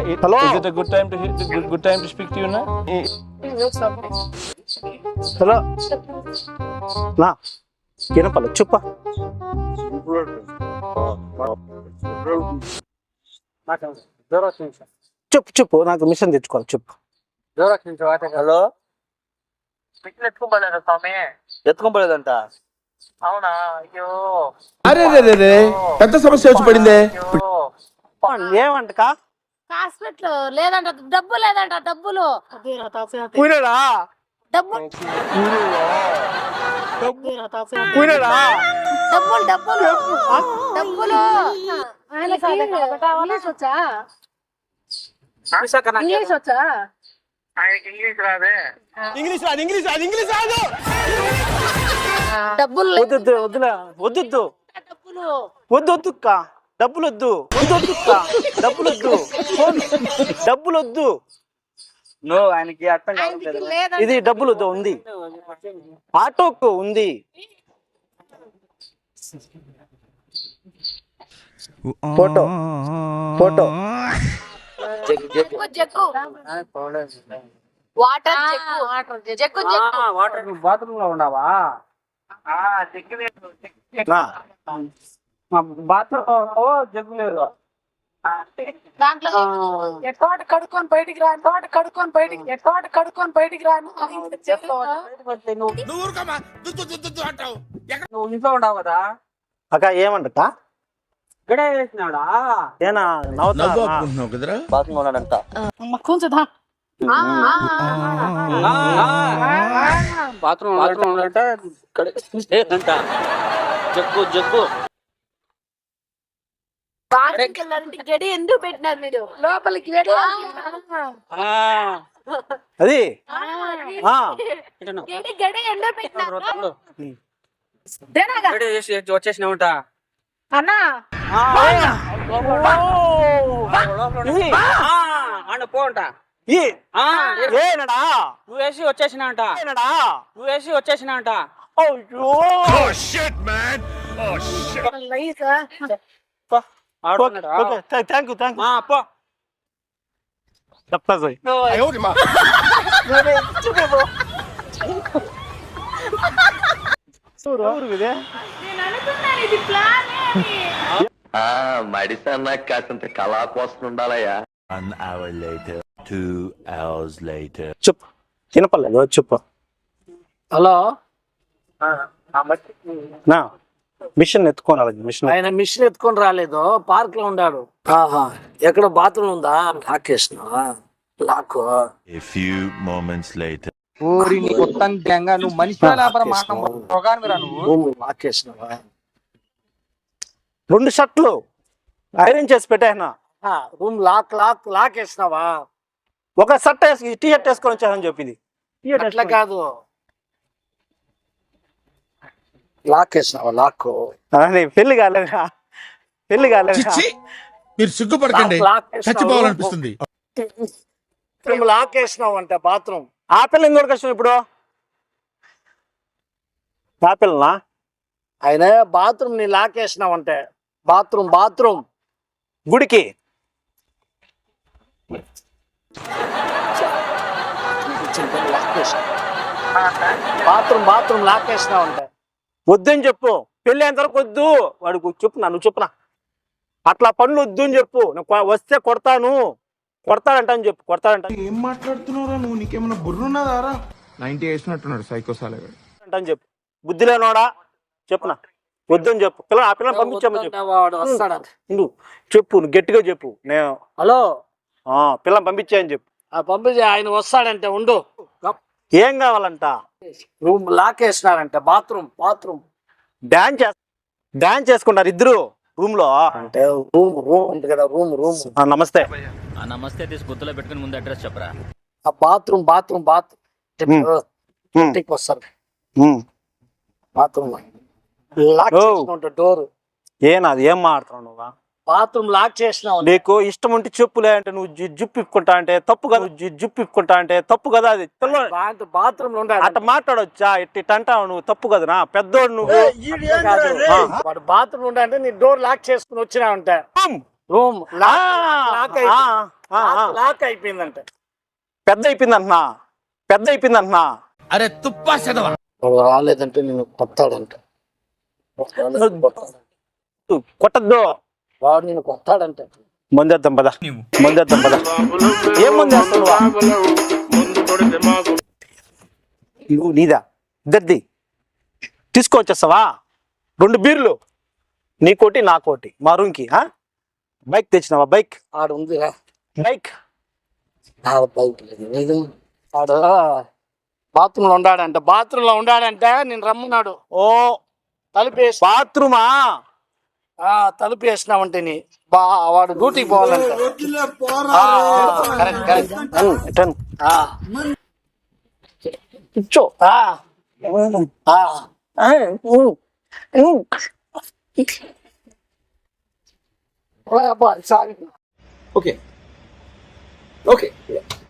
Hello. Is it a good time to good time to speak to you now? Hello నా వినపల్ల చెప్పా చెప్పు చెప్పు నాకు మిషన్ తెచ్చుకోవాలి చెప్పు. హలో ఎత్తుకోలేదా స్వామి? ఎత్తుకోలేదంట. అవునా? అయ్యో అరే రే పెద్ద సమస్య వచ్చి పడిందే. ఏమంట హాస్పిటల్ లేదంట, డబ్బు లేదంట, డబ్బులు పోయినాడా డబ్బులు పోయినాడా డబ్బులు డబ్బులు డబ్బులు ఇంగ్లీష్ వచ్చా? ఆయనకి ఇంగ్లీష్ రాదే. డబ్బులు వద్దు వద్దులే వద్దు డబ్బులు వద్దొద్దుక్క డబ్బులు వద్దు వద్దొద్దుక్క డబ్బులు వద్దు డబ్బులు వద్దు. నో ఆయనకి అర్థం ఆయనకి కావట్లేదు. లేదంట. ఇది డబ్బులు వద్దు ఉంది ఆటోకు ఉంది. Photo photo jug jug water jug jug jug water bathroom లో ఉన్నావా? నా బాత్రూమ్ జగ్గు లేదు. దాంట్లో ఎట్టాట కడుక్కొని బయటికి రా, ఎట్టాట కడుక్కొని బయటికి రా. నువ్వు ఇంట్లో ఉండవు కదా? అక్క ఏమంట ఇక్కడే వేసినాడా? ఏనా నవ్వుతా కదరా బాత్రూమ్ ఉన్నాడంట. బాత్రూమ్ ఉన్నాడంట. ఇక్కడే లేదంట. జగ్గు జగ్గు బాత్రూమ్కి వెళ్ళాలంటే గడి ఎందుకు పెట్టినారు మీరు? లోపలికి వెళ్ళాలి. అది ఆ గడి గడి ఎందుకు పెట్టినారు? వచ్చేసినావుంట. అన్నా పోంట. ఈ ఏనడా నువ్వు వేసి వచ్చేసినాంట. ఏనడా నువ్వు వేసి వచ్చేసినాంట. అయ్యో ఆడుకున్నాడా? ఓకే థ్యాంక్ యూ పో. చెప్తా సార్ ఇదే నేను అనుకున్నాను ఇది ప్లాన్ మడిసన్నా కాసంత కళా కోసం ఉండాలయ్యా. 1 hour later 2 hours later చెప్పు వినపడలేదు చెప్పు. హలో, నా మిషన్ ఎత్తుకోవాలి మిషన్ ఆయన మిషన్ ఎత్తుకొని రాలేదు, పార్క్ లో ఉన్నాడు. ఎక్కడ బాత్రూమ్ ఉందా? లాక్ వేసినావా? Lock. a few moments later నువ్వు మనిషి నువ్వు లాక్ వేసినావా? 2 షర్ట్లు ఐరన్ చేసి పెట్టాను. రూమ్ లాక్ వేసినావా? ఒక షర్ట్ వేసి టీ షర్ట్ వేసుకొని వచ్చానని చెప్పింది. అట్లా కాదు, లాక్ వేసినావా? లాక్ పెళ్లి కాలేదా మీరు సిగ్గుపడకండి, చచ్చిపోవాలనిపిస్తుంది. లాక్ వేసినావు అంటే బాత్రూమ్. ఆపిల్ ఎందుకు కష్టం ఇప్పుడు? ఆపిల్నా ఆయన బాత్రూమ్ ని లాక్ వేసినావు అంటే బాత్రూమ్ గుడికి బాత్రూమ్ లాక్ వేసినావు అంటే వద్దని చెప్పు. పెళ్లి అయిన తర్వాత వద్దు వాడికి చెప్పునా, నువ్వు చెప్పునా అట్లా పనులు వద్దు అని చెప్పు. వస్తే కొడతాడంట అని చెప్పు. కొడతాడంట ఏం మాట్లాడుతున్నారా నువ్వు? నీకేమైనా బుర్రున్నదారా? 90 వేసినట్టున్నాడు సైకోసాలగా అని చెప్పు. బుద్ధి లేనోడా చెప్పునా వద్దని చెప్పు. ఆ పిల్లలు పంపించామని చెప్పు. నువ్వు చెప్పు, నువ్వు గట్టిగా చెప్పు. నేను హలో పిల్లలు పంపించాయని చెప్పు. పంపించి ఆయన వస్తాడంటే ఉండు. ఏం కావాలంట? రూమ్ లాక్ వేసినారంటే బాత్రూమ్ డాన్స్ చేసుకుంటారు ఇద్దరు రూమ్ లో. అంటే రూమ్ ఉంది కదా, రూమ్ నమస్తే నమస్తే తీసి గుర్తులో పెట్టుకుని ముందు అడ్రస్ చెప్పరా. ఆ బాత్రూమ్ వస్తారు. బాత్రూమ్ లాక్ చేసుకుంటా డోర్. అది ఏం మాట్లాడుతున్నావు నువ్వు? బాత్రూమ్ లాక్ చేసినావు. నీకు ఇష్టం ఉంటే చెప్పులే అంటే నువ్వు జిప్పు ఇప్పుకుంటా అంటే తప్పు కదా. అది బాత్రూమ్ లో అట్ట మాట్లాడొచ్చా? ఇట్టి అంటావు నువ్వు, తప్పు కదనా? పెద్దోడు నువ్వు. వాడు బాత్రూమ్ ఉండే అంటే నీ డోర్ లాక్ చేసుకుని వచ్చినా అంటే రూమ్ ఆ, ఆ. లాక్ అయిపోయిందంట. పెద్ద అయిపోయిందంటున్నా, పెద్ద అయిపోయిందంటున్నా. వాడు రాలేదంటే నేను కొత్తాడంట. కొట్టద్దు. వాడు నేను కొత్తాడంట. మందేద్దాం పద, మందేద్దాం పద. ఏం మందేస్తావు నువ్వు? నీదా ఇద్దరిది తీసుకొచ్చేస్తావా? 2 బీర్లు, నీకోటి నాకోటి, మా రూమ్కి. బైక్ తెచ్చినావా? బైక్ ఆడు ఉందిరా, బైక్ బైక్ లేదు. ఆడు బాత్రూంలో ఉండాడంట. నేను రమ్మన్నాడు. ఓ తలుపేసి బాత్రూమా? తలుపు వేసినామంటే వాడు డ్యూటీకి పోవాలంట. టన్ కూర్చో. Okay okay